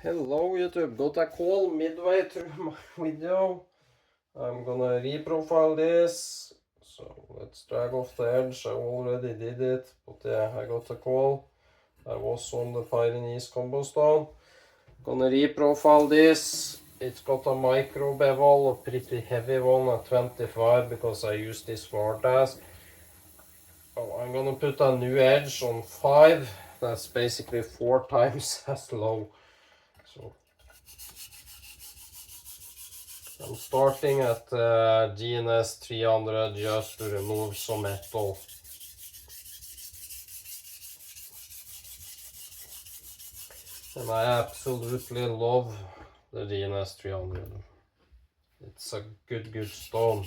Hello YouTube, got a call midway through my video. I'm gonna reprofile this, so let's drag off the edge. I already did it, but yeah, I got a call. I was on the Pyrenees combo stone. Gonna reprofile this. It's got a micro bevel, a pretty heavy one at 25 because I use this for our task. Oh, I'm gonna put a new edge on 5. That's basically 4 times as low. So I'm starting at GNS 300 just to remove some metal. And I absolutely love the GNS 300. It's a good stone.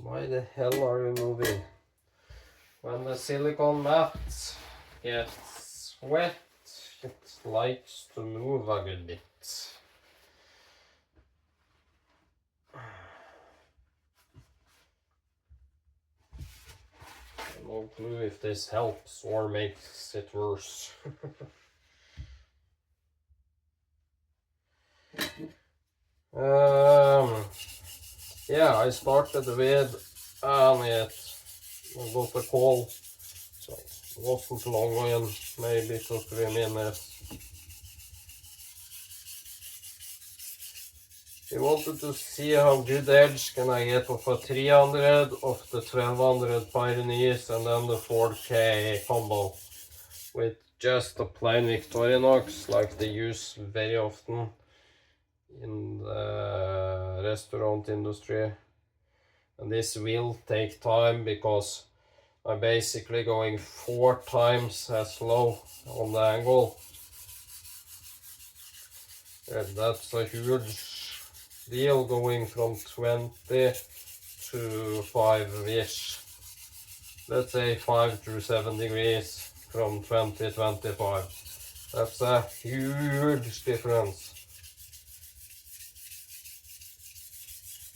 Why the hell are you moving? When the silicone mat gets wet, it likes to move a good bit. No clue if this helps or makes it worse. Yeah, I started with and it got a call, so it wasn't long and maybe 2-3 minutes. We wanted to see how good edge can I get off a 300, off the 1200 Pyrenees, and then the 4K combo with just a plain Victorinox like they use very often in the restaurant industry. And this will take time because I'm basically going 4 times as low on the angle. And that's a huge deal, going from 20 to 5-ish. Let's say 5 to 7 degrees from 20 to 25. That's a huge difference.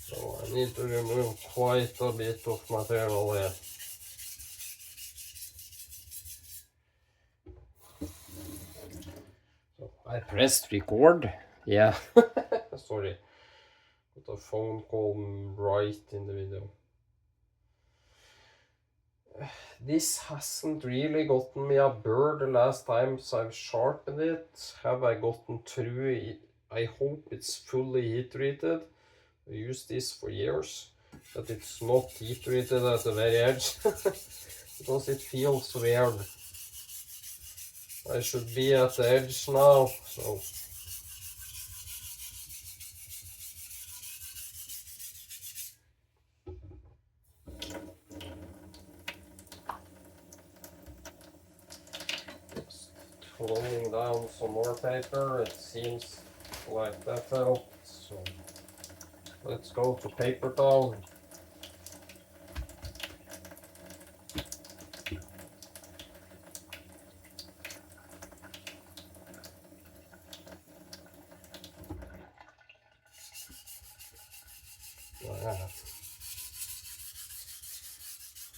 So I need to remove quite a bit of material here. So I pressed record. Yeah. Sorry. Got a phone call right in the video. This hasn't really gotten me a burr the last times I've sharpened it. Have I gotten through it? I hope it's fully heat treated. I used this for years, but it's not heat treated at the very edge because it feels weird. I should be at the edge now, so just cloning down some more paper. It seems like that helped, so let's go to paper towel.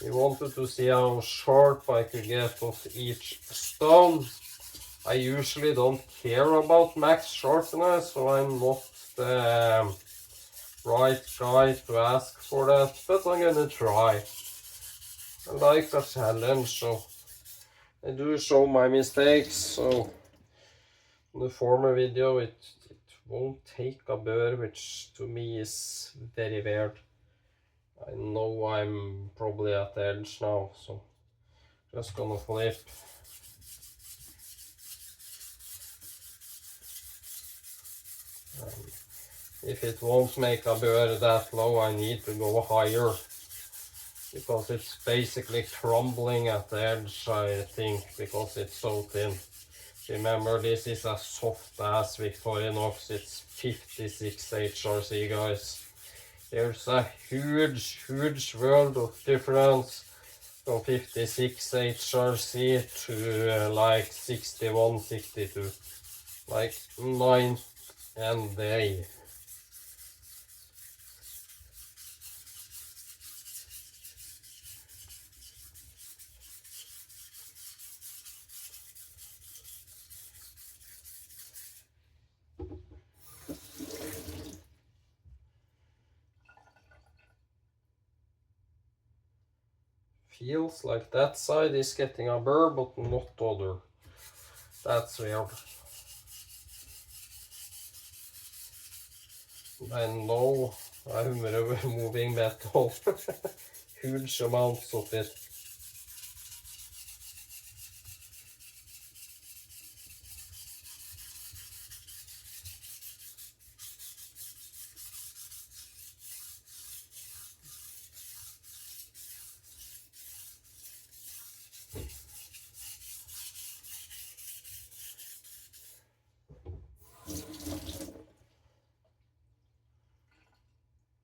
We wanted to see how sharp I could get off each stone. I usually don't care about max sharpness, so I'm not the right guy to ask for that, but I'm gonna try. I like a challenge, so I do show my mistakes. So in the former video it won't take a burr, which to me is very weird. I know I'm probably at the edge now, so just gonna flip. If it won't make a burr that low, I need to go higher because it's basically crumbling at the edge, I think, because it's so thin. Remember, this is a soft ass Victorinox. It's 56 HRC, guys. There's a huge world of difference from 56 HRC to like 61, 62. Like night and day. feels like that side is getting a burr, but not other. That's weird. I know I'm removing metal. Huge amounts of it.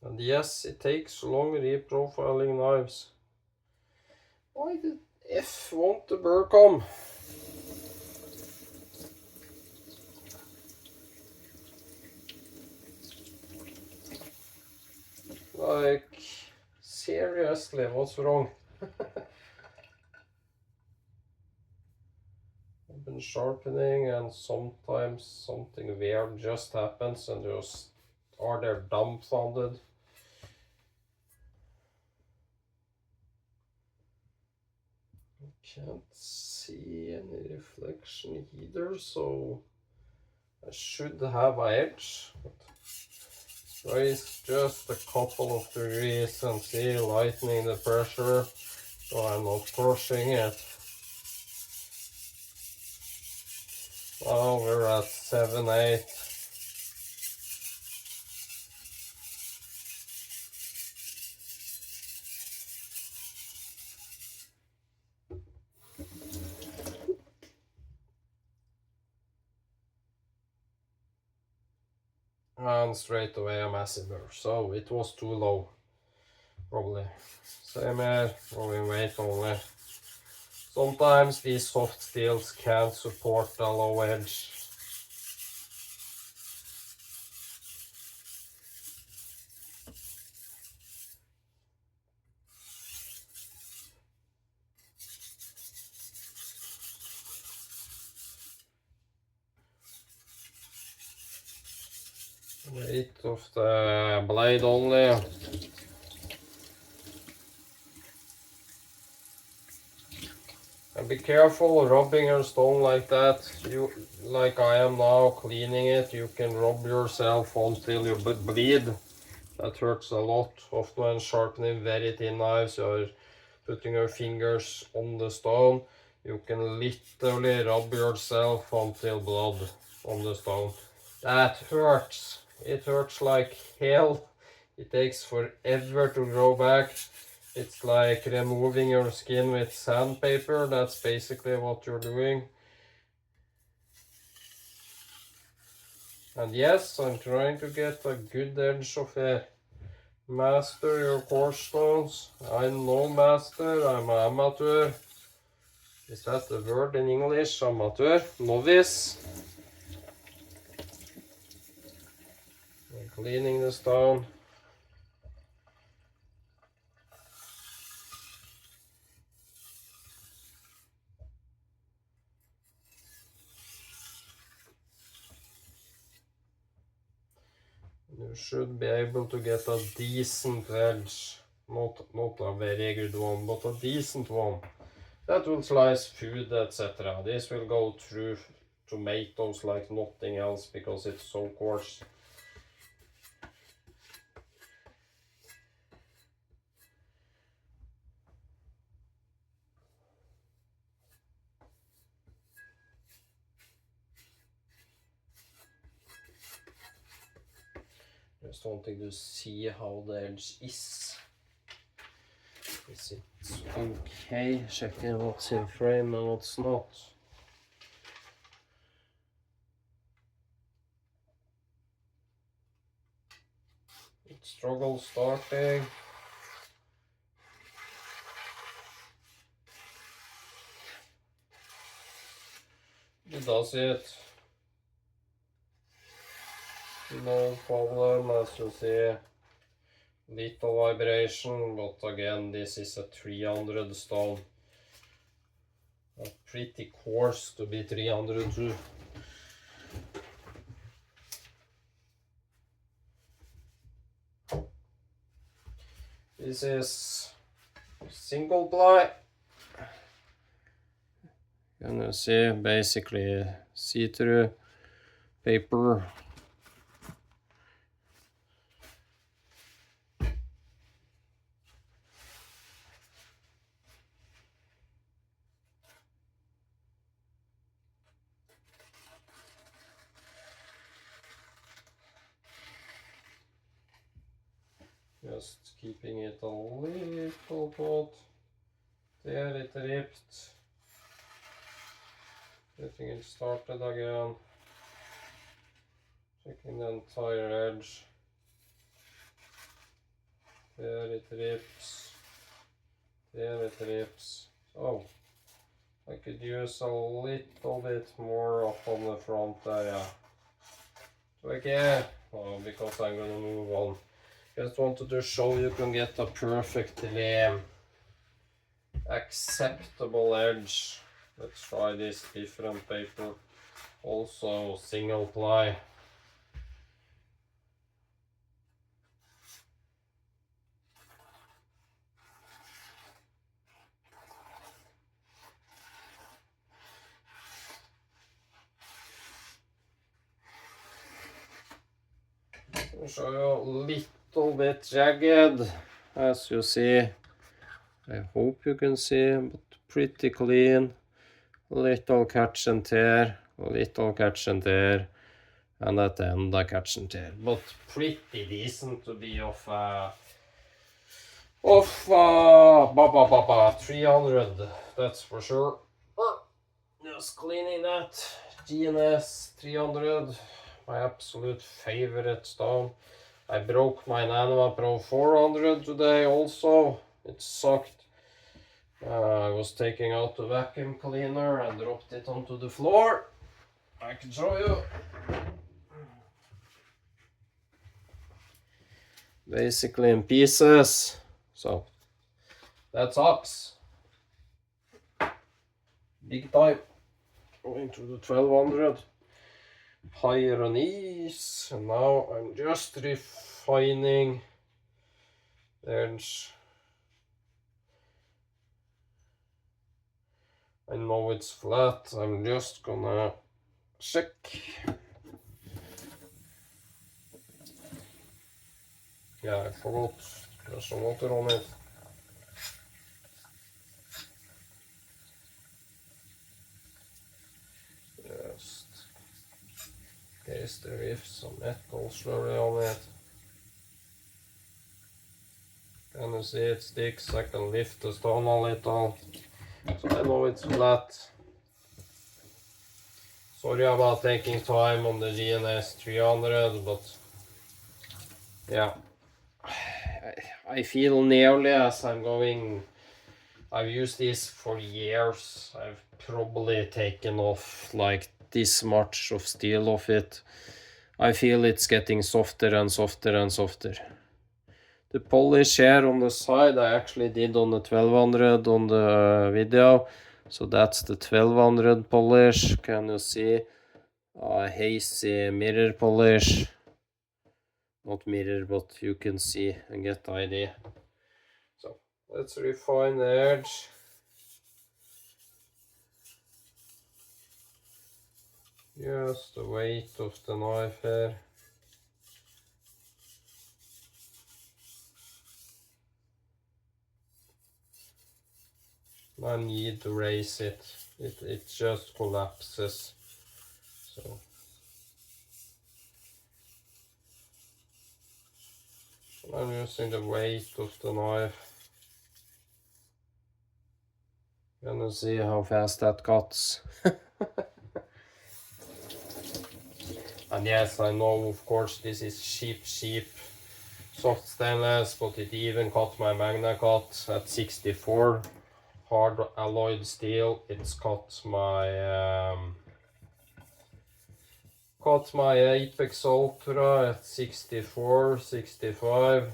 And yes, it takes long reprofiling knives. Why did F want the burr come? Like, seriously, what's wrong? I've been sharpening and sometimes something weird just happens and just are there dumbfounded. Can't see any reflection either, so I should have an edge. Raise just a couple of degrees and see, lightening the pressure so I'm not crushing it. Now we're at 7-8. And straight away a massive burr, so it was too low, probably. Same here, going weight only. Sometimes these soft steels can't support the low edge. Weight of the blade only. And be careful rubbing your stone like that. You, like I am now cleaning it, you can rub yourself until you bleed. That hurts a lot. Often when sharpening very thin knives, you're putting your fingers on the stone. You can literally rub yourself until blood on the stone. That hurts. It hurts like hell. It takes forever to grow back. It's like removing your skin with sandpaper. That's basically what you're doing. And yes, I'm trying to get a good edge of it. Master your coarse stones. I'm no master, I'm an amateur. Is that the word in English? Amateur? Novice? I'm cleaning the stone. You should be able to get a decent edge. Not a very good one, but a decent one. That will slice food, etc. This will go through tomatoes like nothing else because it's so coarse. Just wanting to see how the edge is. Is it okay? Checking what's in frame and what's not. It struggles starting. It does it. No problem, as you see. Little vibration, but again, this is a 300 stone. Pretty coarse to be 300 too. This is single ply. And you see basically see-through paper. Just keeping it a little taut. There it ripped. Getting it started again. Checking the entire edge. There it rips. There it rips. Oh, I could use a little bit more up on the front area. Okay, oh, because I'm gonna move on. Just wanted to show you can get a perfectly acceptable edge. Let's try this different paper. Also single ply. I'll show you a little bit jagged, as you see. I hope you can see, but pretty clean. Little catch and tear, little catch and tear, and at the end a catch and tear. But pretty decent to be of 300, that's for sure. Just cleaning that GNS 300, my absolute favorite stone. I broke my Nano Pro 400 today also. It sucked. I was taking out the vacuum cleaner and dropped it onto the floor. I can show you. Basically in pieces. So that sucks. Big time. Going to the 1200. Pyrenees. And now I'm just refining the edge. I know it's flat. I'm just gonna check. Yeah, I forgot there's some water on it. Just in case there is some metal slurry on it. Can you see it sticks? I can lift the stone a little. So I know it's flat. Sorry about taking time on the GNS 300, but yeah. I feel nearly as I'm going. I've used this for years. I've probably taken off like this much of steel off it. I feel it's getting softer and softer and softer. The polish here on the side I actually did on the 1200 on the video. So that's the 1200 polish. Can you see a hazy mirror polish? Not mirror, but you can see and get the idea. So let's refine the edge. Just the weight of the knife here. I need to raise it. It just collapses. So I'm using the weight of the knife. Gonna see how fast that cuts. And yes, I know, of course, this is cheap soft stainless, but it even cut my Magna cut at 64. Hard alloyed steel. It's cut my Apex Ultra at 64, 65.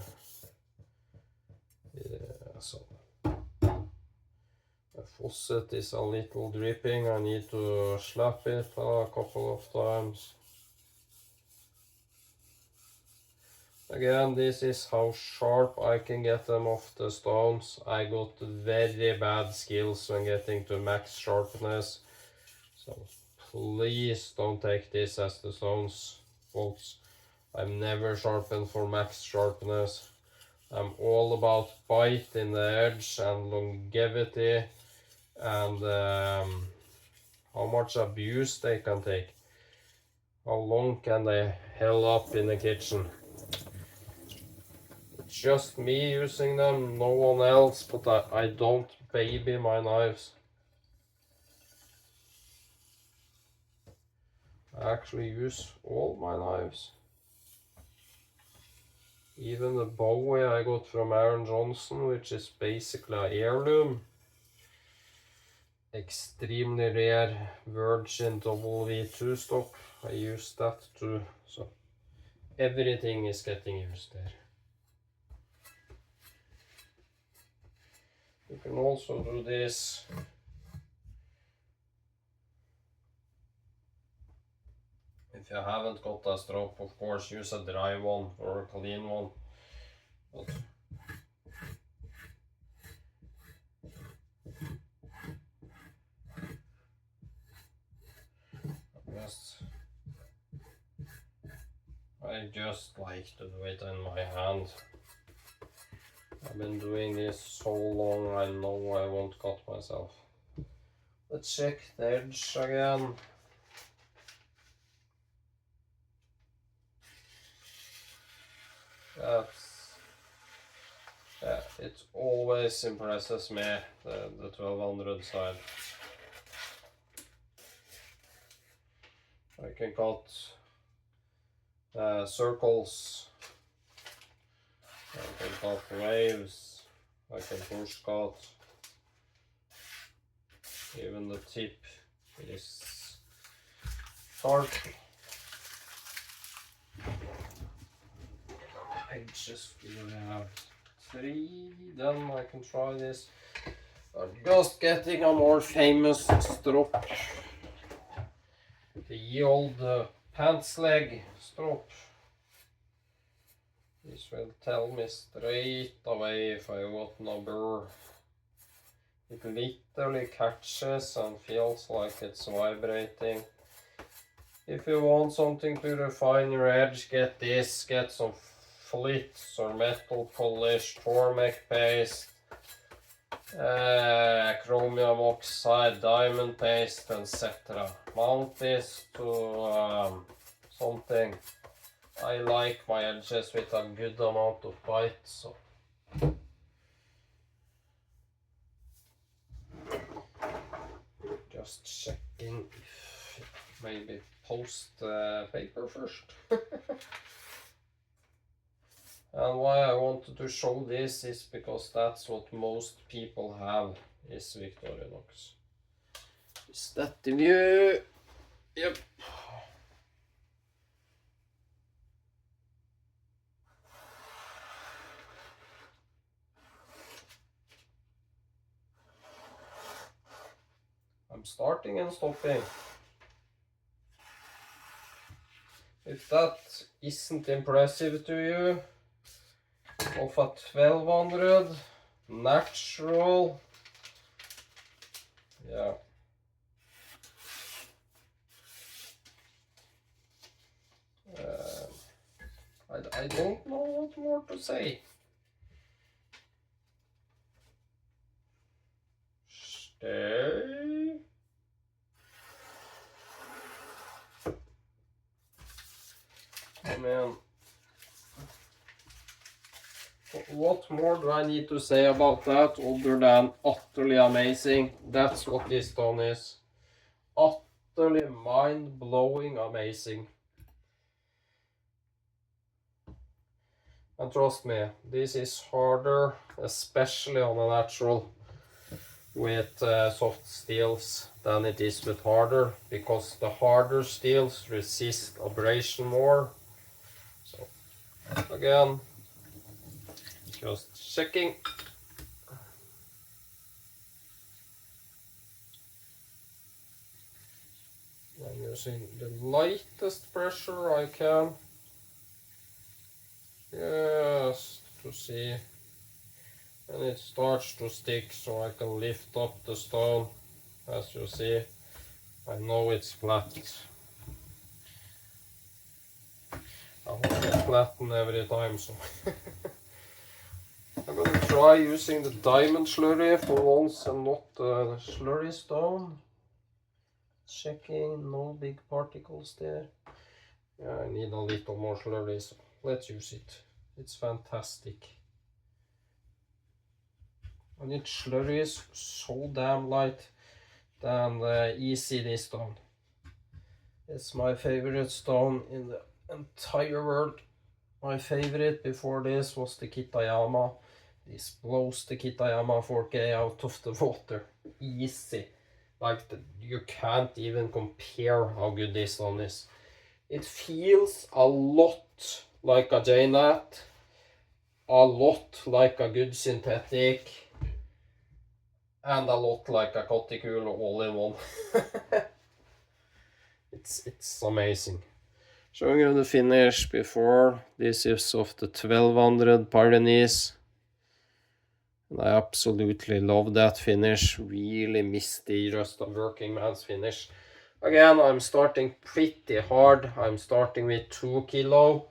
Yeah, so the faucet is a little dripping. I need to slap it a couple of times. Again, this is how sharp I can get them off the stones. I got very bad skills when getting to max sharpness. So please don't take this as the stones, folks. I'm never sharpened for max sharpness. I'm all about bite in the edge and longevity and how much abuse they can take. How long can they held up in the kitchen? It's just me using them, no one else, but I don't baby my knives. I actually use all my knives. Even the Bowie I got from Aaron Johnson, which is basically an heirloom. Extremely rare virgin W2 stock. I use that too, so everything is getting used there. You can also do this. If you haven't got a strop, of course, use a dry one or a clean one. But I just like to do it in my hand. I've been doing this so long, I know I won't cut myself. Let's check the edge again. Yeah, it always impresses me, the 1200 side. I can cut circles, I can cut waves, I can push cut. Even the tip is sharp. I just have 3, then I can try this. I'm just getting a more famous strop. The old pants leg strop. This will tell me straight away if I got no burr. It literally catches and feels like it's vibrating. If you want something to refine your edge, get this. Get some flits or metal polish, Tormek paste, chromium oxide, diamond paste, etc. Mount this to something. I like my edges with a good amount of bite, so just checking if maybe post paper first. And why I wanted to show this is because that's what most people have, is Victorinox. Is that the view? Yep. I'm starting and stopping. If that isn't impressive to you, of a 1200 natural, yeah. I don't know what more to say. Stay. I mean, what more do I need to say about that other than utterly amazing? That's what this stone is. Utterly mind-blowing amazing. And trust me, this is harder, especially on a natural, with soft steels than it is with harder, because the harder steels resist abrasion more. So again, just checking. I'm using the lightest pressure I can. just to see, and it starts to stick, so I can lift up the stone. As you see, I know it's flat. I want it flatten every time, so I'm gonna try using the diamond slurry for once and not the slurry stone. Checking, no big particles there. Yeah, I need a little more slurry, so let's use it. It's fantastic. And it slurries so damn light and easy this stone. It's my favorite stone in the entire world. My favorite before this was the Kitayama. This blows the Kitayama 4K out of the water. Easy. Like, you can't even compare how good this one is. It feels a lot like a J-Nat, a lot like a good synthetic, and a lot like a Coticule all in one. It's amazing. Showing you the finish before. This is of the 1200 Pyrenees. And I absolutely love that finish. Really misty, just a working man's finish. Again, I'm starting pretty hard. I'm starting with 2 kilo,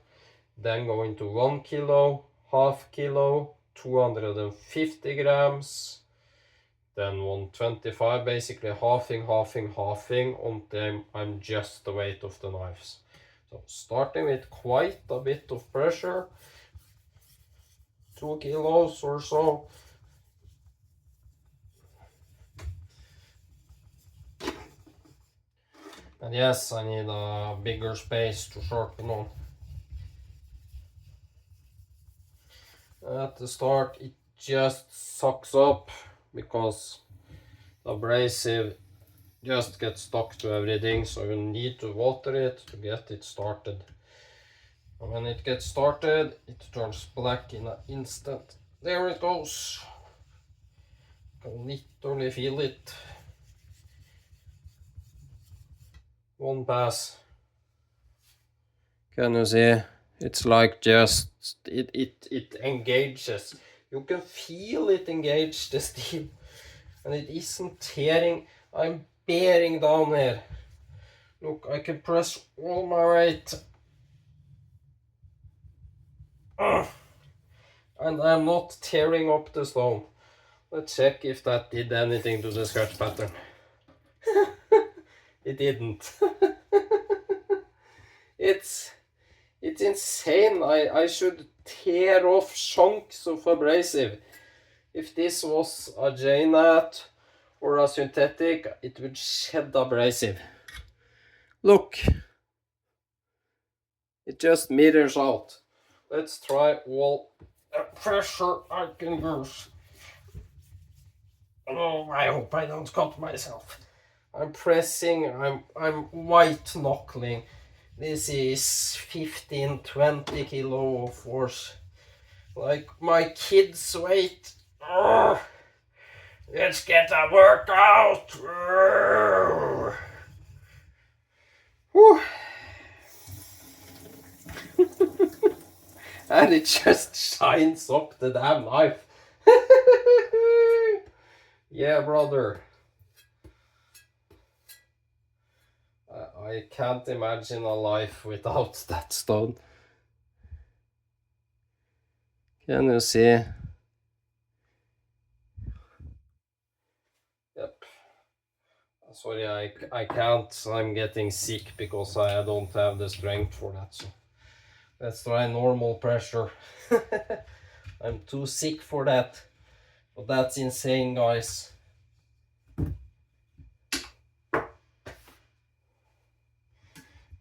then going to 1 kilo, half kilo, 250 grams, then 125, basically halving until I'm just the weight of the knives. So starting with quite a bit of pressure, 2 kilos or so. And yes, I need a bigger space to sharpen on. At the start it just sucks up because the abrasive just gets stuck to everything, so you need to water it to get it started. And when it gets started, it turns black in an instant. There it goes. You can literally feel it. One pass. Can you see? It's like just, it engages. You can feel it engage the steel. And it isn't tearing. I'm bearing down here. Look, I can press all my weight. And I'm not tearing up the stone. Let's check if that did anything to the scratch pattern. It didn't. It's insane. I should tear off chunks of abrasive. If this was a J-Nat or a synthetic, it would shed abrasive. Look, it just mirrors out. Let's try all pressure I can use. Oh, I hope I don't cut myself. I'm pressing, I'm white knuckling. This is 15-20 kilo of force. Like my kid's weight. Let's get a workout. Whew. And it just shines up the damn knife. Yeah, brother. I can't imagine a life without that stone. Can you see? Yep. Sorry, I can't. I'm getting sick because I don't have the strength for that. So let's try normal pressure. I'm too sick for that. But that's insane, guys.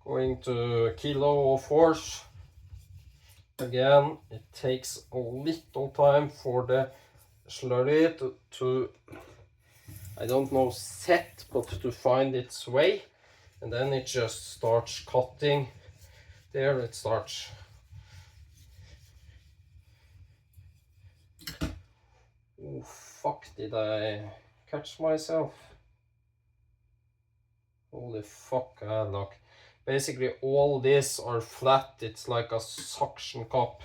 Going to a kilo of force. Again, it takes a little time for the slurry to I don't know, set, but to find its way. And then it just starts cutting. There it starts. Oh, fuck, did I catch myself? Holy fuck, look. Basically all these are flat. It's like a suction cup.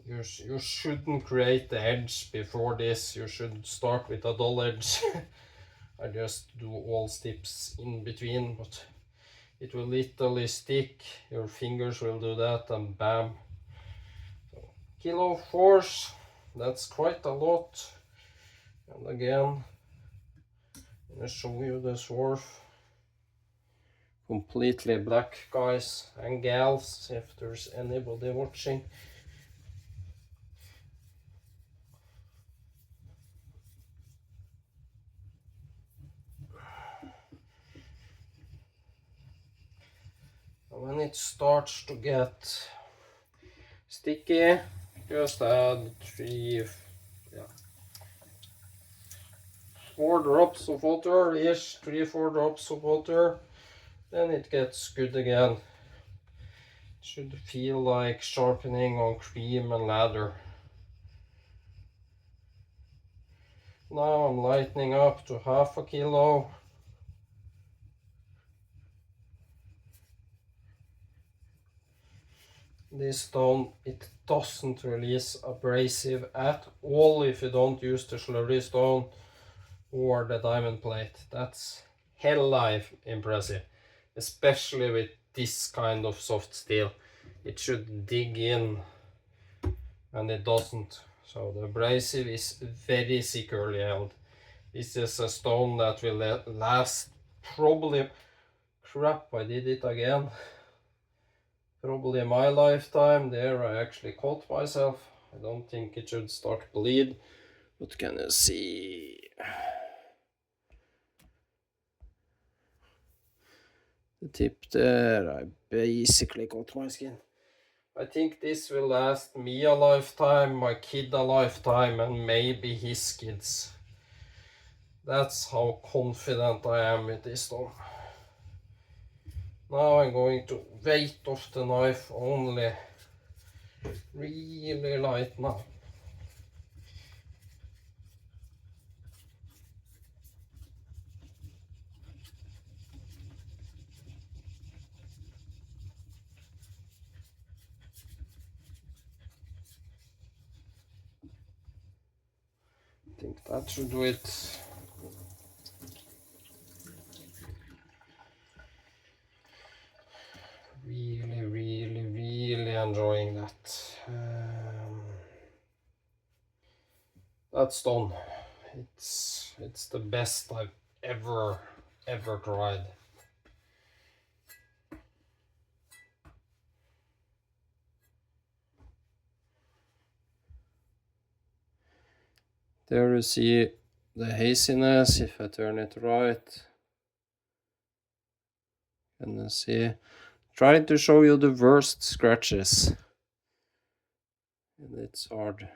you shouldn't create the edge before this. You should start with a dull edge. I just do all steps in between, but it will literally stick. Your fingers will do that, and bam. So, kilo force, that's quite a lot. And again, I'm gonna show you the swarf. Completely black, guys and gals, if there's anybody watching. When it starts to get sticky, just add 4 drops of water ish, 3-4 drops of water, then it gets good again. It should feel like sharpening on cream and lather. Now I'm lightening up to 1/2 kilo. This stone, it doesn't release abrasive at all if you don't use the slurry stone or the diamond plate. That's hella impressive, especially with this kind of soft steel. It should dig in, and it doesn't. So the abrasive is very securely held. This is a stone that will last probably, crap, I did it again. Probably in my lifetime. There I actually caught myself. I don't think it should start to bleed. What can you see? The tip there, I basically got my skin. I think this will last me a lifetime, my kid a lifetime, and maybe his kids. That's how confident I am with this stone. Now I'm going to weight off the knife only. Really light now. I think that should do it. Really enjoying that. That's done. It's the best I've ever tried. There you see the haziness if I turn it right. And you see, trying to show you the worst scratches. And it's hard.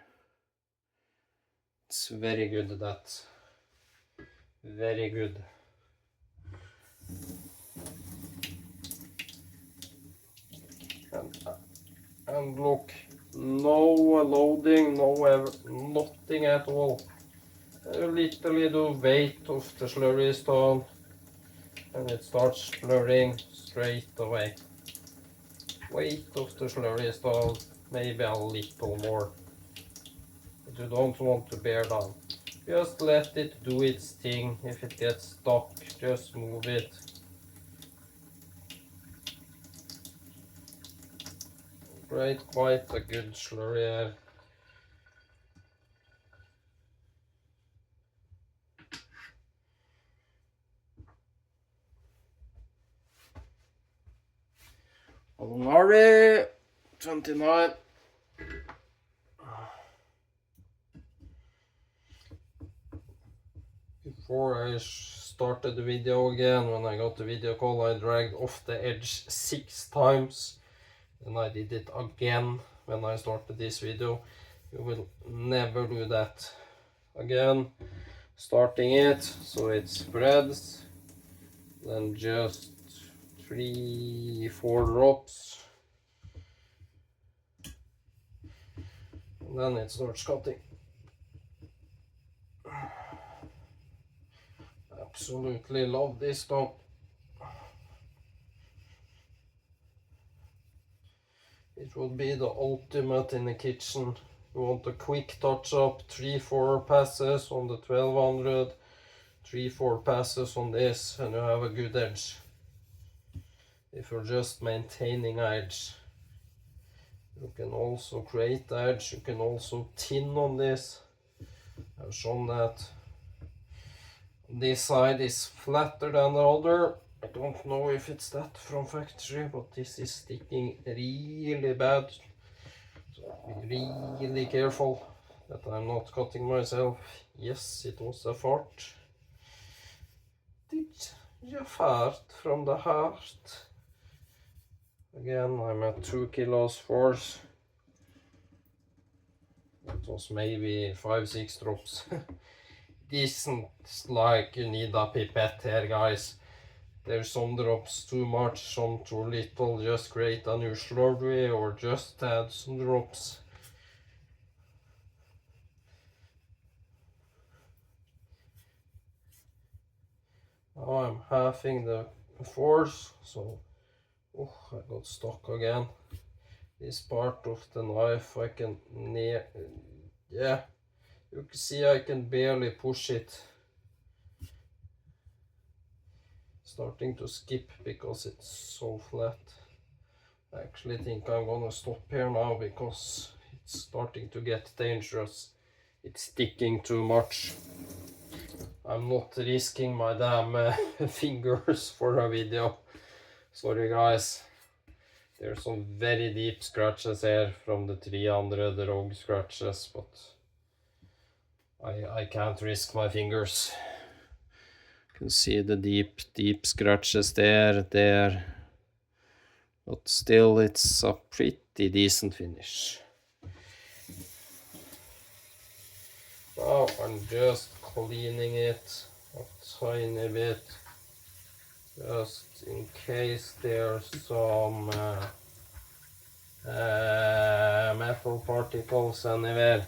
It's very good at that. Very good. And look, no loading, nothing at all. You literally do weight of the slurry stone and it starts blurring straight away. Weight of the slurry stone, maybe a little more. But you don't want to bear down. Just let it do its thing. If it gets stuck, just move it. Great, quite a good slurry here. Norway 29. Before I started the video again, when I got the video call, I dragged off the edge 6 times. And I did it again when I started this video. You will never do that again. Starting it so it spreads, then just 3-4 drops, and then it starts cutting. Absolutely love this stone. It would be the ultimate in the kitchen. You want a quick touch up, 3-4 passes on the 1200, 3-4 passes on this, and you have a good edge. If you're just maintaining edge, you can also create edge. You can also tin on this. I've shown that this side is flatter than the other. I don't know if it's that from factory, but this is sticking really bad. So be really careful that I'm not cutting myself. Yes, it was a fart. Did you fart from the heart? Again, I'm at 2 kilos force. It was maybe 5-6 drops. Decent, like you need a pipette here, guys. There's some drops too much, some too little. Just create a new slurry or just add some drops. Now I'm halving the force, so I got stuck again. This part of the knife I can yeah, you can see I can barely push it. Starting to skip because it's so flat. I actually think I'm gonna stop here now because it's starting to get dangerous. It's sticking too much. I'm not risking my damn fingers for a video. Sorry guys. There's some very deep scratches here from the 300 rogue scratches, but I can't risk my fingers. You can see the deep scratches there. But still it's a pretty decent finish. Now I'm just cleaning it a tiny bit, just in case there's some metal particles anywhere.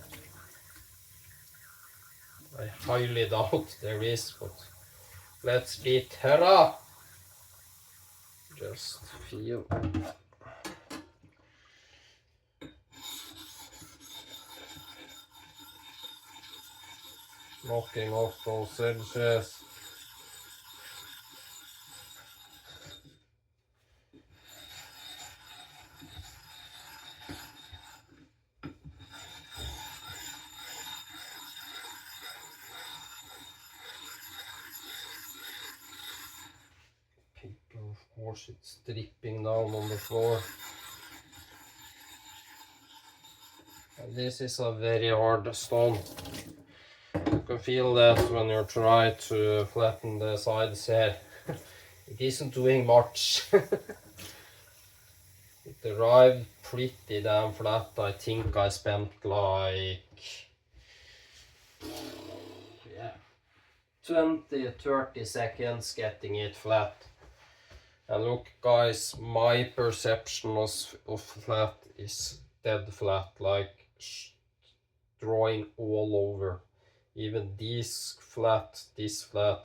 I highly doubt there is, but let's beat her up. Just feel. Knocking off those edges. Of course it's dripping down on the floor. And this is a very hard stone. You can feel that when you try to flatten the sides here. It isn't doing much. It arrived pretty damn flat. I think I spent like 20-30 seconds getting it flat. And look guys, my perception of flat is dead flat, like drawing all over. Even this flat, the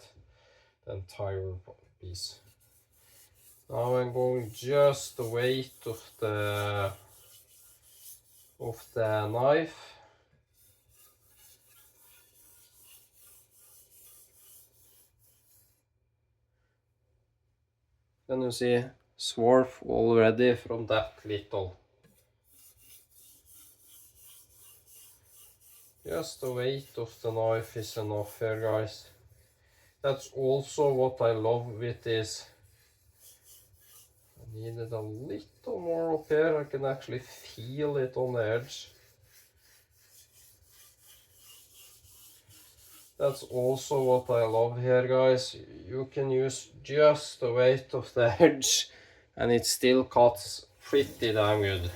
entire piece. Now I'm going just the weight of the knife. Then you see swarf already from that little. Just the weight of the knife is enough here, guys. That's also what I love with this. I needed a little more up here. I can actually feel it on the edge. That's also what I love here, guys. You can use just the weight of the edge and it still cuts pretty damn good.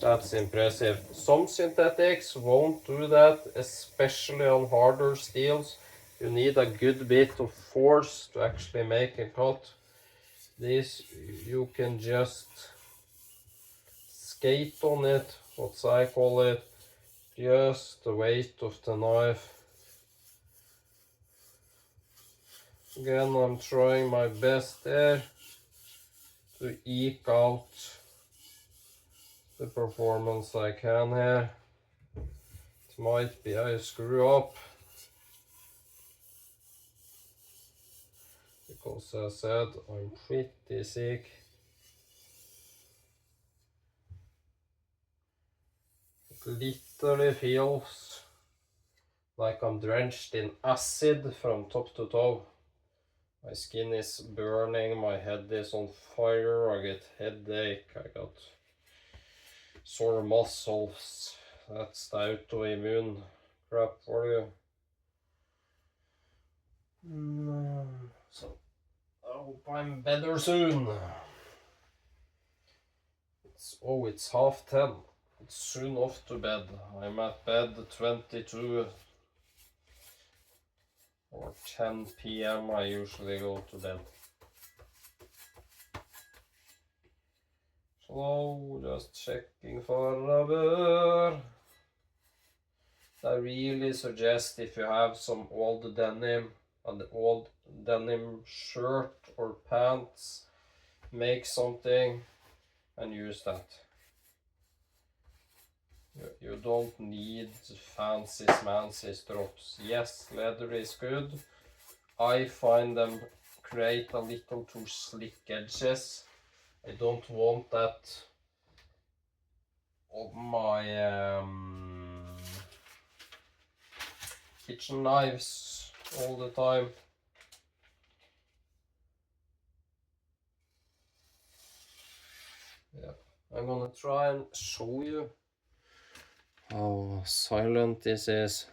That's impressive. Some synthetics won't do that, especially on harder steels. You need a good bit of force to actually make a cut. This, you can just skate on it, what I call it, just the weight of the knife. Again, I'm trying my best there to eke out the performance I can here. It might be I screw up, because as I said, I'm pretty sick. It literally feels like I'm drenched in acid from top to toe. My skin is burning, my head is on fire, I get headache, I got sore muscles. That's the autoimmune crap for you. So I hope I'm better soon. It's 10:30. It's soon off to bed. I'm at bed 22 or 10 p.m. I usually go to bed. So just checking for rubber. I really suggest, if you have some old denim, an old denim shirt or pants, make something and use that. You don't need fancy smancy straps. Yes, leather is good. I find them create a little too slick edges. I don't want that on my kitchen knives all the time. Yeah, I'm gonna try and show you how silent this is.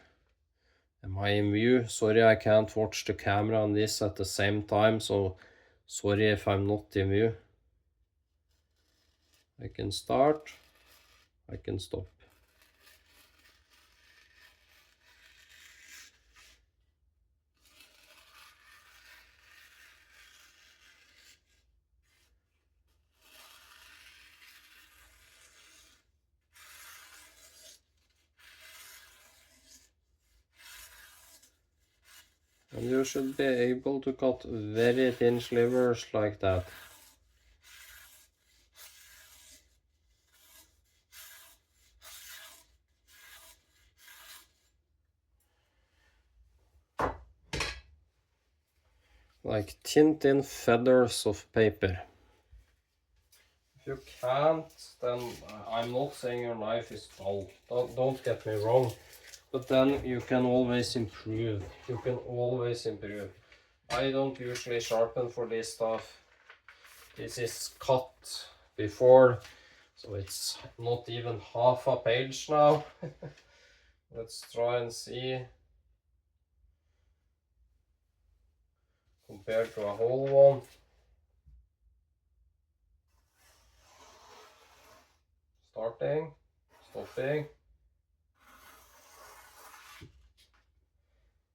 Am I in view? Sorry, I can't watch the camera and this at the same time, so sorry if I'm not in view. I can start, I can stop. And you should be able to cut very thin slivers like that. Like thin feathers of paper. If you can't, then I'm not saying your knife is dull. Don't get me wrong. But then you can always improve. You can always improve. I don't usually sharpen for this stuff. This is cut before, so it's not even half a page now. Let's try and see. Compared to a whole one. Starting, stopping.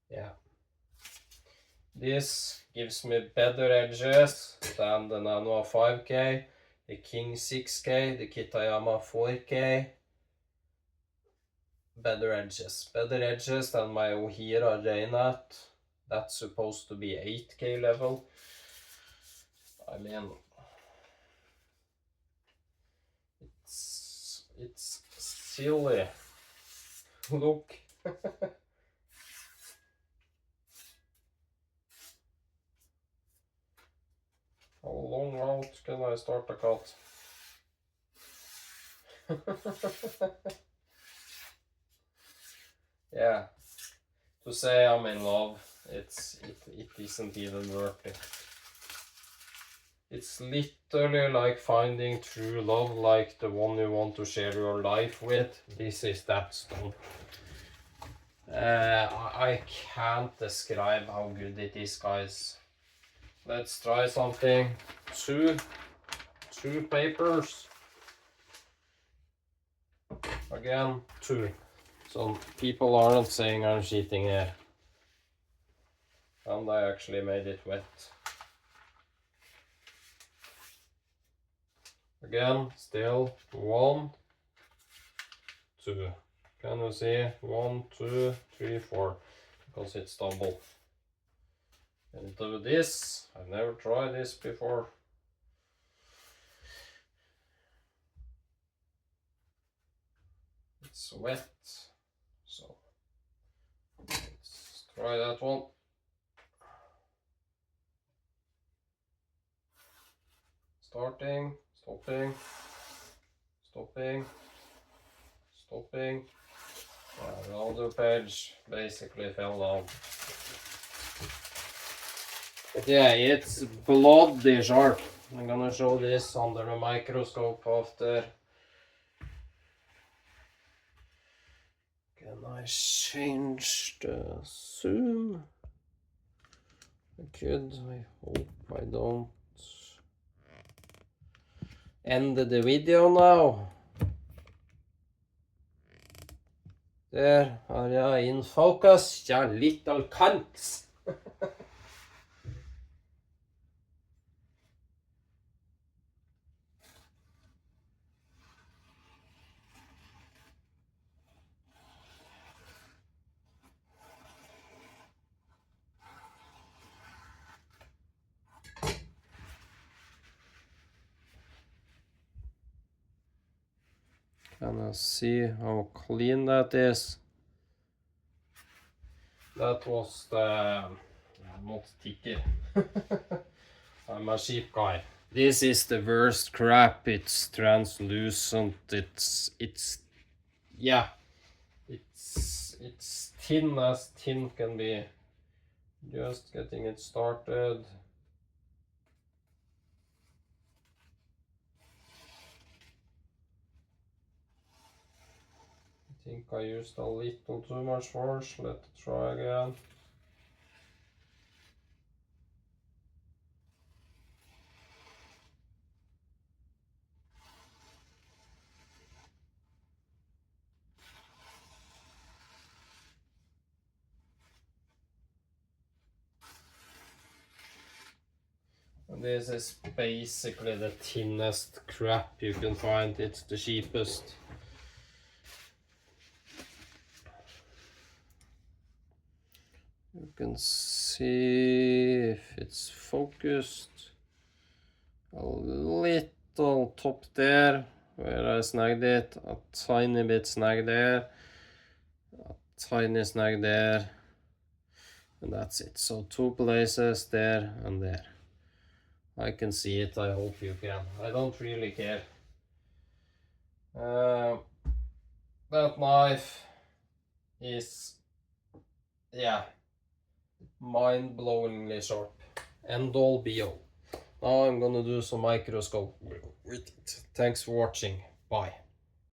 Yeah. This gives me better edges than the Nano 5K, the King 6K, the Kitayama 4K. Better edges than my Ohira Reynat. That's supposed to be 8K level. I mean, it's silly. Look. How long out can I start the cut? Yeah, to say I'm in love, it isn't even worth it. It's literally like finding true love, like the one you want to share your life with. This is that stone. I can't describe how good it is, guys. Let's try something. Two papers. Again, two. So people aren't saying I'm cheating here. And I actually made it wet. Again, still 1, 2. Can you see? 1, 2, 3, 4. Because it's double. And do this. I've never tried this before. it's wet, so let's try that one. Starting, stopping, stopping, stopping. The other page basically fell down. But yeah, it's bloody sharp. I'm gonna show this under a microscope after. Can I change the zoom? I could. I hope I don't end the video now. There are you in focus, you little cunts. Can I see how clean that is? That was the, not ticker. I'm a sheep guy. This is the worst crap. It's translucent. Yeah, it's thin as thin can be. Just getting it started. I think I used a little too much force. Let's try again. And this is basically the thinnest crap you can find. It's the cheapest. You can see if it's focused. A little top there where I snagged it, a tiny bit snag there, a tiny snag there, and that's it. So 2 places there and there. I can see it, I hope you can. I don't really care. That knife is, yeah, mind-blowingly sharp. End all be all. Now I'm gonna do some microscope with it. Thanks for watching. Bye.